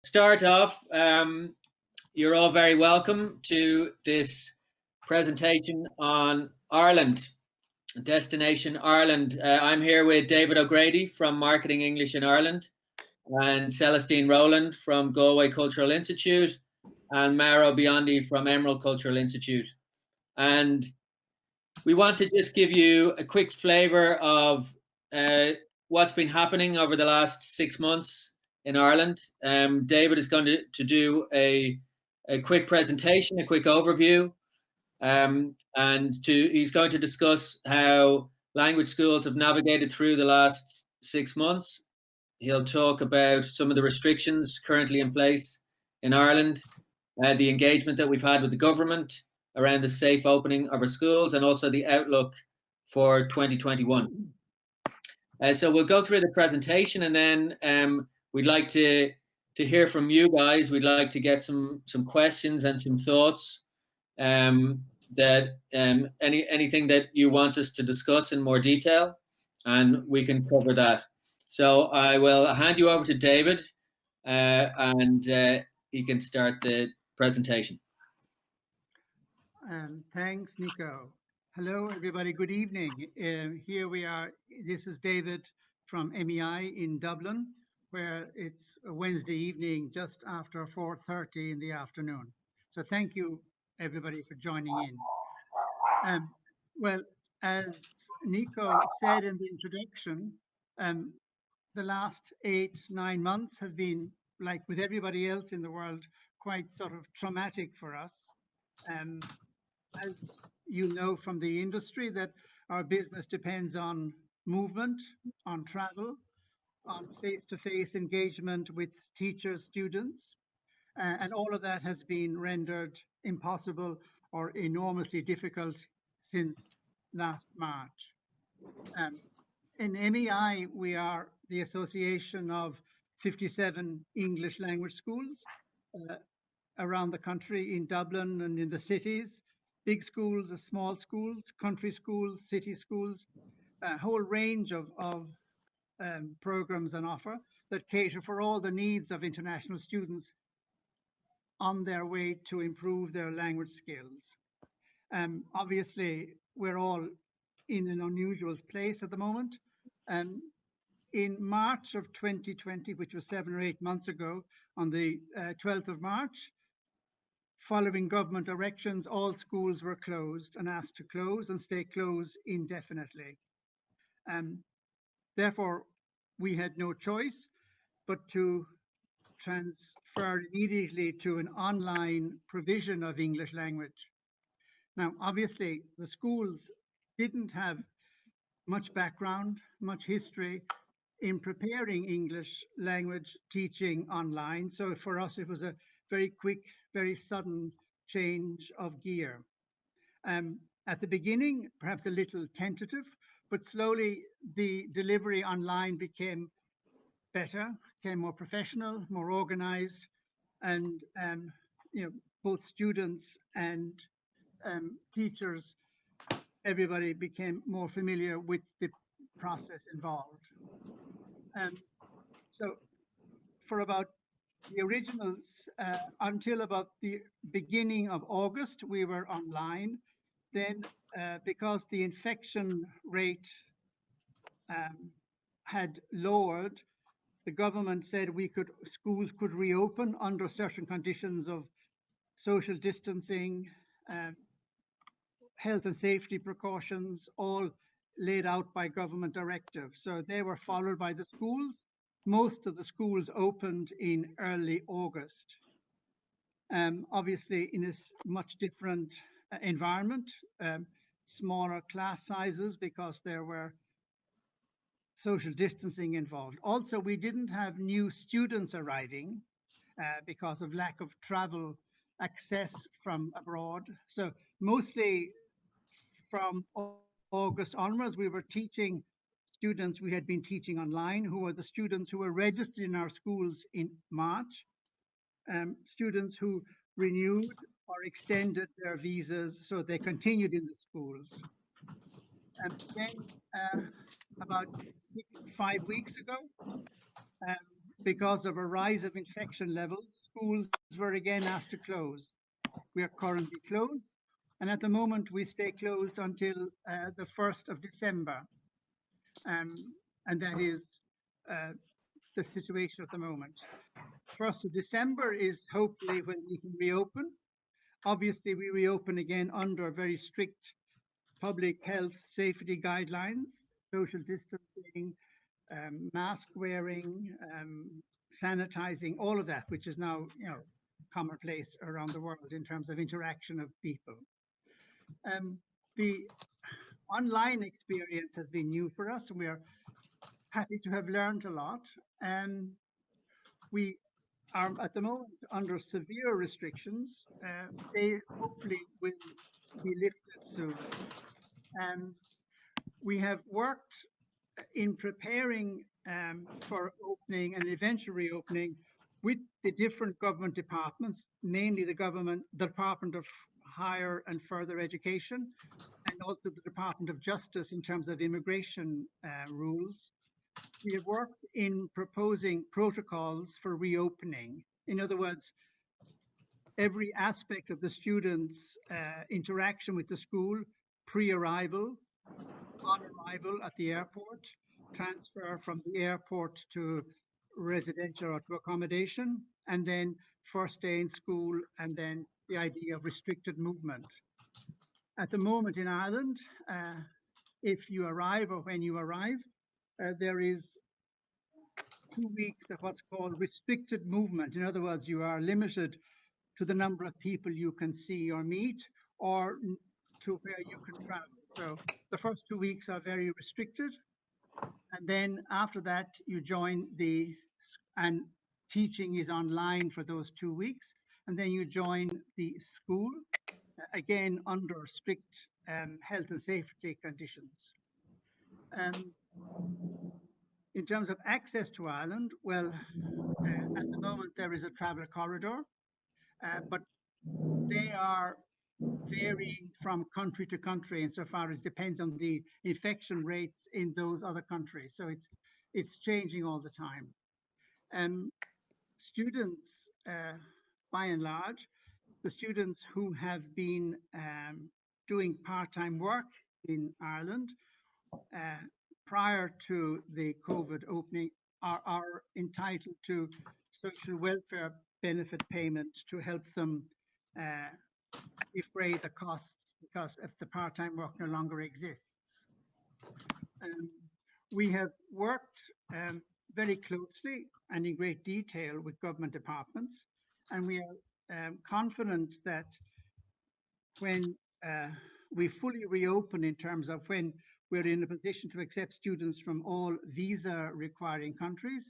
start off, you're all very welcome to this presentation on Ireland, Destination Ireland. I'm here with David O'Grady from Marketing English in Ireland and Celestine Rowland from Galway Cultural Institute and Mauro Biondi from Emerald Cultural Institute. And we want to just give you a quick flavor of what's been happening over the last 6 months in Ireland. David is going to do a quick presentation, a quick overview, he's going to discuss how language schools have navigated through the last 6 months. He'll talk about some of the restrictions currently in place in Ireland, the engagement that we've had with the government around the safe opening of our schools, and also the outlook for 2021. So we'll go through the presentation, and then we'd like to hear from you guys. We'd like to get some questions and some thoughts, that anything that you want us to discuss in more detail, and we can cover that. So I will hand you over to David, and he can start the presentation. Thanks, Nico. Hello, everybody. Good evening. Here we are. This is David from MEI in Dublin, where it's a Wednesday evening, just after 4:30 in the afternoon. So thank you, everybody, for joining in. Well, as Nico said in the introduction, the last 8-9 months have been, like with everybody else in the world, quite sort of traumatic for us. As you know from the industry, that our business depends on movement, on travel, on face-to-face engagement with teachers, students, and all of that has been rendered impossible or enormously difficult since last March. In MEI, we are the association of 57 English language schools around the country, in Dublin and in the cities. Big schools, small schools, country schools, city schools, a whole range of programs on offer that cater for all the needs of international students on their way to improve their language skills. Obviously, we're all in an unusual place at the moment. In March of 2020, which was 7 or 8 months ago, on the 12th of March, following government directions, all schools were closed and asked to close and stay closed indefinitely. Therefore, we had no choice but to transfer immediately to an online provision of English language. Now, obviously, the schools didn't have much background, much history in preparing English language teaching online. So for us, it was a very quick, very sudden change of gear. At the beginning, perhaps a little tentative, but slowly the delivery online became better, became more professional, more organized, and both students and teachers, everybody became more familiar with the process involved. So for about the originals, until about the beginning of August, we were online. Then, because the infection rate had lowered, the government said schools could reopen under certain conditions of social distancing, health and safety precautions, all laid out by government directive. So they were followed by the schools. Most of the schools opened in early August. Obviously in a much different environment, smaller class sizes because there were social distancing involved. Also, we didn't have new students arriving because of lack of travel access from abroad. So mostly from August onwards, we were teaching students we had been teaching online, who were the students who were registered in our schools in March, students who renewed or extended their visas so they continued in the schools. And then about 5 weeks ago, Because of a rise of infection levels, schools were again asked to close. We are currently closed, and at the moment we stay closed until the 1st of December, and that is uh, the situation at the moment. 1st of December is hopefully when we can reopen. Obviously, we reopen again under very strict public health safety guidelines, social distancing, mask wearing, sanitizing, all of that, which is now, commonplace around the world in terms of interaction of people. Um, the online experience has been new for us, and we are happy to have learned a lot. And we are at the moment under severe restrictions. They hopefully will be lifted soon. And we have worked in preparing for opening and eventual reopening with the different government departments, mainly the Department of Higher and Further Education, and also the Department of Justice in terms of immigration rules. We have worked in proposing protocols for reopening. In other words, every aspect of the students' interaction with the school pre-arrival, on arrival at the airport, transfer from the airport to residential or to accommodation, and then first day in school, and then the idea of restricted movement. At the moment in Ireland, if you arrive or when you arrive, there is 2 weeks of what's called restricted movement. In other words, you are limited to the number of people you can see or meet, or to where you can travel. So the first 2 weeks are very restricted. And then after that, you join and teaching is online for those 2 weeks. And then you join the school, again under strict health and safety conditions. Um, in terms of access to Ireland, well, at the moment there is a travel corridor, but they are varying from country to country insofar as depends on the infection rates in those other countries. So it's changing all the time. Um, Students, by and large, the students who have been doing part-time work in Ireland uh, prior to the COVID opening are entitled to social welfare benefit payment to help them uh, defray the costs because if the part-time work no longer exists. Um, we have worked very closely and in great detail with government departments, and we are confident that when we fully reopen in terms of when we're in a position to accept students from all visa requiring countries,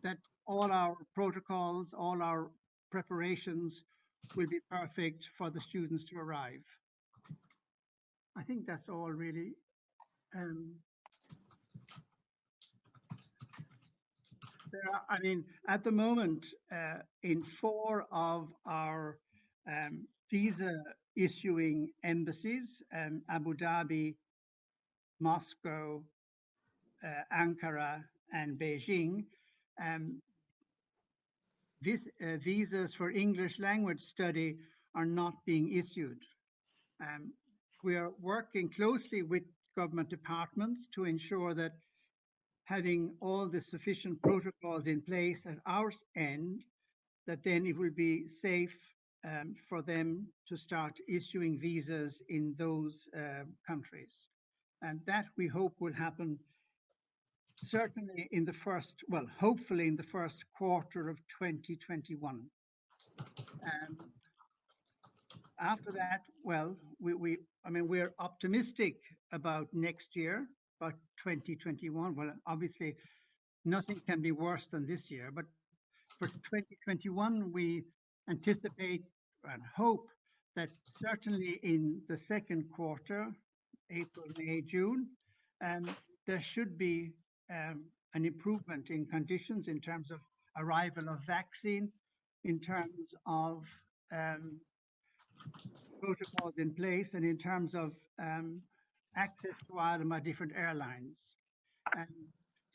that all our protocols, all our preparations will be perfect for the students to arrive. I think that's all really. Um, I mean, at the moment, in four of our visa issuing embassies, Abu Dhabi, Moscow, Ankara, and Beijing, um, visas for English language study are not being issued. Um, we are working closely with government departments to ensure that having all the sufficient protocols in place at our end, that then it will be safe for them to start issuing visas in those countries. And that we hope will happen certainly in the first, well, hopefully in the first quarter of 2021. Um, After that, well, I mean, we're optimistic about next year, about 2021. Well, obviously, nothing can be worse than this year, but for 2021, we anticipate and hope that certainly in the second quarter, April, May, June, there should be an improvement in conditions in terms of arrival of vaccine, in terms of um, protocols in place, and in terms of access to Ireland by different airlines. And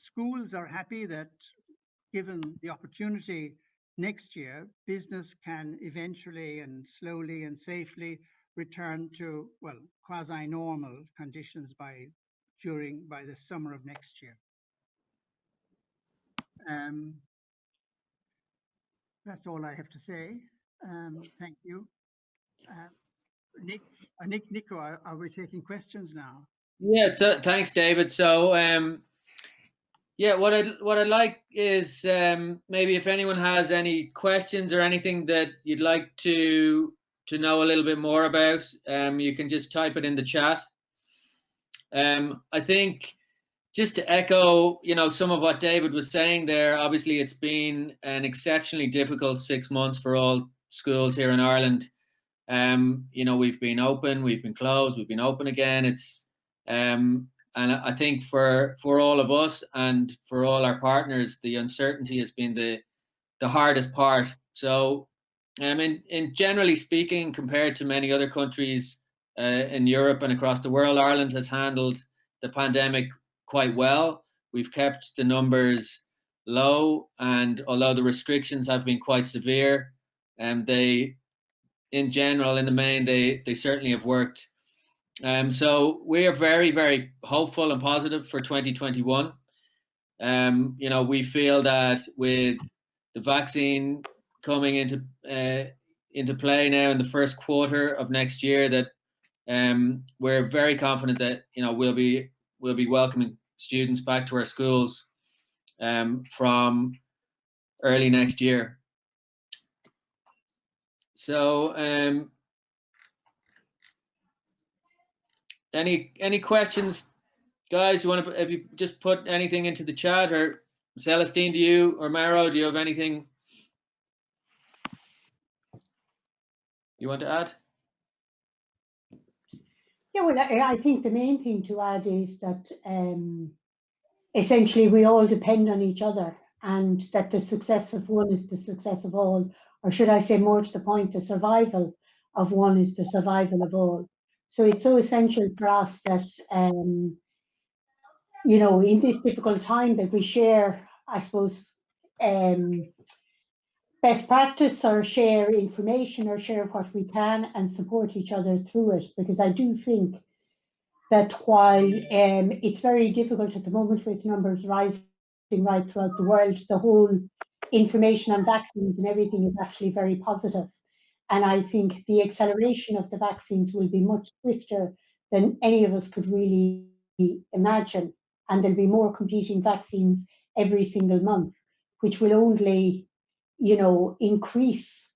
schools are happy that given the opportunity next year, business can eventually and slowly and safely return to, well, quasi-normal conditions by the summer of next year. Um, that's all I have to say. Thank you. Uh, Nico, are we taking questions now? Yeah, so thanks, David. So yeah, what I'd like is maybe if anyone has any questions or anything that you'd like to know a little bit more about, you can just type it in the chat. I think just to echo, some of what David was saying there. Obviously, it's been an exceptionally difficult 6 months for all schools here in Ireland. We've been open, we've been closed, we've been open again. And I think for all of us and for all our partners, the uncertainty has been the hardest part. So, in generally speaking, compared to many other countries in Europe and across the world, Ireland has handled the pandemic quite well. We've kept the numbers low, and although the restrictions have been quite severe, they, in general, in the main, they certainly have worked. So we are very, very hopeful and positive for 2021. We feel that with the vaccine coming into play now in the first quarter of next year, that we're very confident that we'll be welcoming students back to our schools from early next year. So any questions, guys? You want to, if you just put anything into the chat, or Celestine, do you, or Maro, do you have anything you want to add? Yeah, well, I think the main thing to add is that essentially we all depend on each other, and that the success of one is the success of all, or should I say, more to the point, the survival of one is the survival of all. So it's so essential for us that, in this difficult time, that we share, I suppose, best practice, or share information, or share what we can, and support each other through it. Because I do think that while it's very difficult at the moment with numbers rising right throughout the world, the whole information on vaccines and everything is actually very positive. And I think the acceleration of the vaccines will be much swifter than any of us could really imagine. And there'll be more competing vaccines every single month, which will only, increase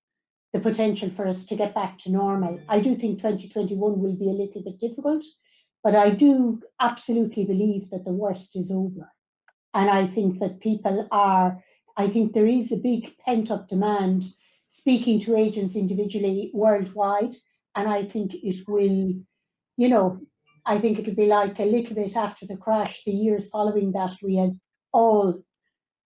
the potential for us to get back to normal. I do think 2021 will be a little bit difficult, but I do absolutely believe that the worst is over. And I think that I think there is a big pent up demand, speaking to agents individually worldwide. And I think it will, I think it'll be like a little bit after the crash, the years following that, we had all,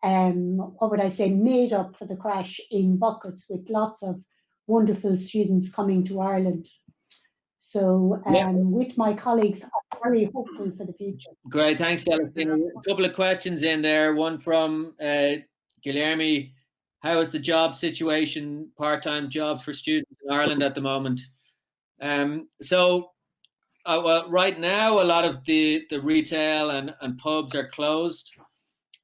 what would I say, made up for the crash in buckets, with lots of wonderful students coming to Ireland. So with my colleagues, I'm very hopeful for the future. Great, thanks, Celestine. A couple of questions in there. One from Guilherme. How is the job situation, part-time jobs for students in Ireland at the moment? Well, right now, a lot of the retail and pubs are closed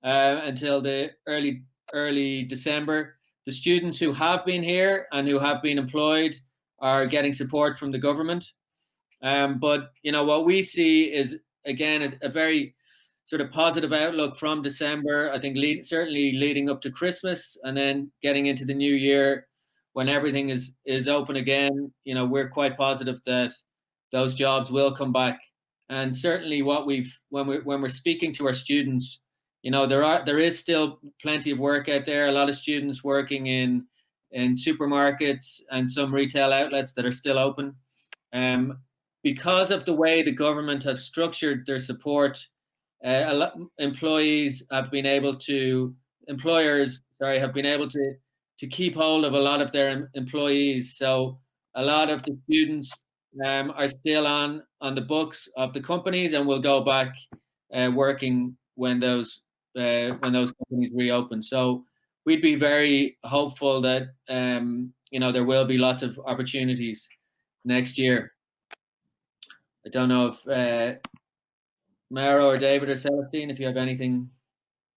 until the early December. The students who have been here and who have been employed are getting support from the government. But what we see is, again, a very sort of positive outlook from December. I think certainly leading up to Christmas, and then getting into the new year when everything is open again. We're quite positive that those jobs will come back. And certainly when we're speaking to our students, there is still plenty of work out there. A lot of students working in supermarkets and some retail outlets that are still open. Because of the way the government have structured their support, employers have been able to keep hold of a lot of their employees. So a lot of the students are still on the books of the companies, and will go back working when those when those companies reopen. So we'd be very hopeful that there will be lots of opportunities next year. I don't know if Mara or David or Celestine, if you have anything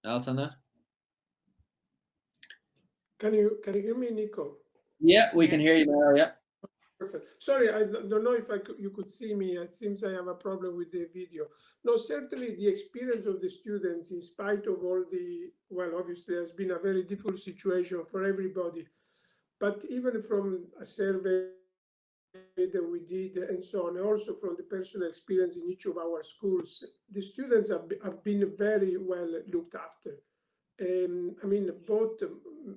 else on that. Can you hear me, Nico? Yeah, we can hear you, Mara. Yeah. Perfect. Sorry, I don't know if you could see me. It seems I have a problem with the video. No, certainly the experience of the students, in spite of all well, obviously has been a very difficult situation for everybody. But even from a survey that we did and so on, and also from the personal experience in each of our schools, the students have been very well looked after. I mean, both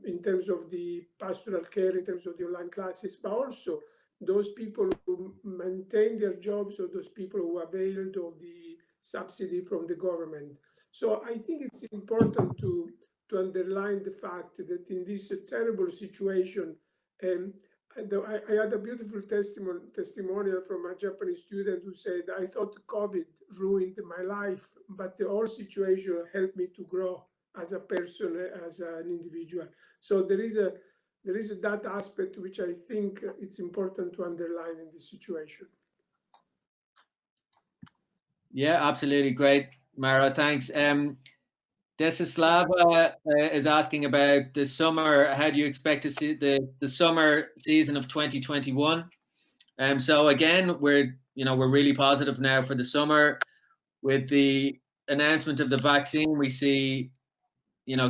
in terms of the pastoral care, in terms of the online classes, but also those people who maintain their jobs or those people who availed of the subsidy from the government. So I think it's important to underline the fact that in this terrible situation, I had a beautiful testimonial from a Japanese student who said, I thought COVID ruined my life, but the whole situation helped me to grow as a person, as an individual. So there is that aspect which I think it's important to underline in this situation. Yeah, absolutely. Great, Mara. Thanks. Desislava is asking about the summer. How do you expect to see the summer season of 2021? So again, we're really positive now for the summer. With the announcement of the vaccine, we see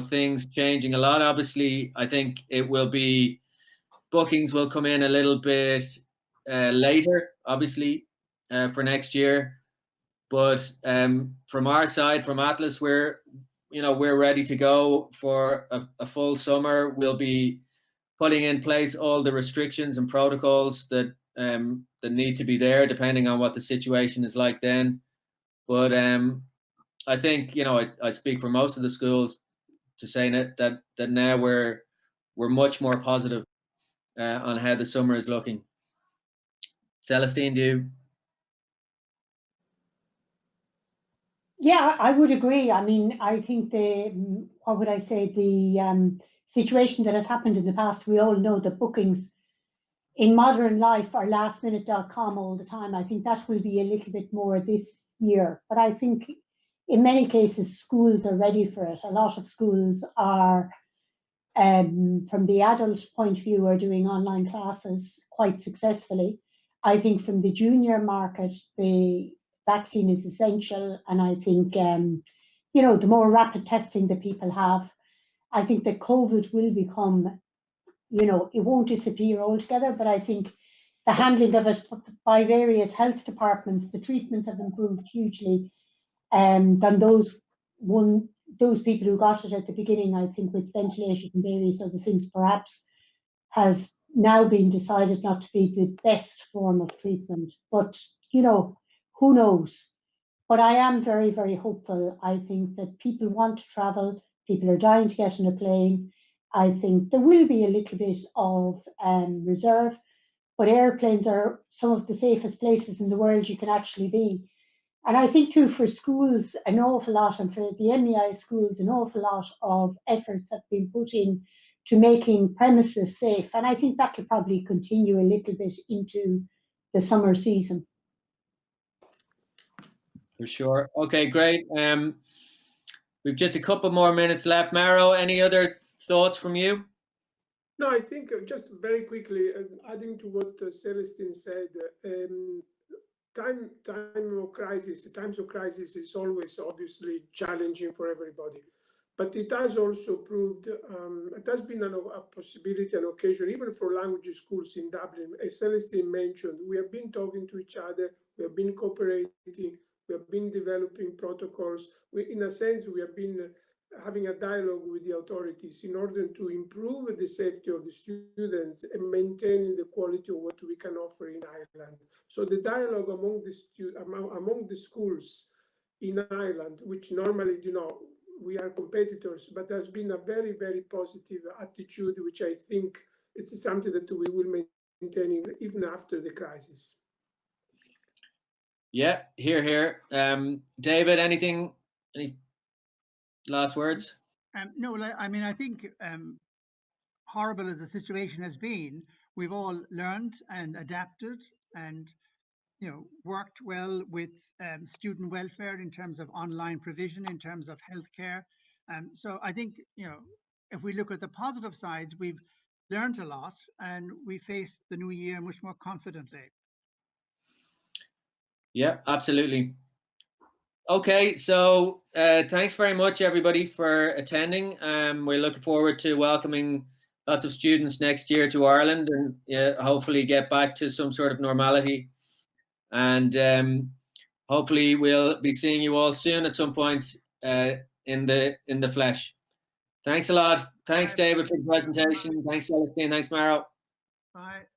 things changing a lot. Obviously, I think bookings will come in a little bit later, obviously, for next year. But from our side, from Atlas, we're ready to go for a full summer. We'll be putting in place all the restrictions and protocols that need to be there, depending on what the situation is like then. But I think I speak for most of the schools to say that now we're much more positive on how the summer is looking. Celestine, do you? Yeah, I would agree. I mean, I think the situation that has happened in the past, we all know that bookings in modern life are lastminute.com all the time. I think that will be a little bit more this year. But I think in many cases, schools are ready for it. A lot of schools are, from the adult point of view, are doing online classes quite successfully. I think from the junior market, the vaccine is essential. And I think, the more rapid testing that people have, I think that COVID will become, it won't disappear altogether, but I think the handling of it by various health departments, the treatments have improved hugely than those people who got it at the beginning. I think with ventilation and various other things, perhaps has now been decided not to be the best form of treatment. But, who knows? But I am very, very hopeful. I think that people want to travel. People are dying to get on a plane. I think there will be a little bit of reserve, but airplanes are some of the safest places in the world you can actually be. And I think too, for schools, an awful lot, and for the MEI schools, an awful lot of efforts have been put in to making premises safe. And I think that will probably continue a little bit into the summer season. For sure. Okay, great. We've just a couple more minutes left. Maro, any other thoughts from you? No, I think just very quickly, adding to what Celestine said, times of crisis is always obviously challenging for everybody. But it has also proved, it has been a possibility, an occasion, even for language schools in Dublin. As Celestine mentioned, we have been talking to each other, we have been cooperating, we have been developing protocols. In a sense, we have been having a dialogue with the authorities in order to improve the safety of the students and maintaining the quality of what we can offer in Ireland. So the dialogue among the schools in Ireland, which normally, we are competitors, but there's been a very, very positive attitude, which I think it's something that we will maintain even after the crisis. Yeah, here. David, any last words? No, I mean, I think horrible as the situation has been, we've all learned and adapted and, you know, worked well with student welfare in terms of online provision, in terms of healthcare. So I think, you know, if we look at the positive sides, we've learned a lot and we face the new year much more confidently. Yeah, absolutely. Okay, so thanks very much, everybody, for attending. We're looking forward to welcoming lots of students next year to Ireland, and hopefully get back to some sort of normality. And hopefully we'll be seeing you all soon at some point in the flesh. Thanks a lot. Thanks, David, for the presentation. Thanks, Celestine. Thanks, Maro. Bye.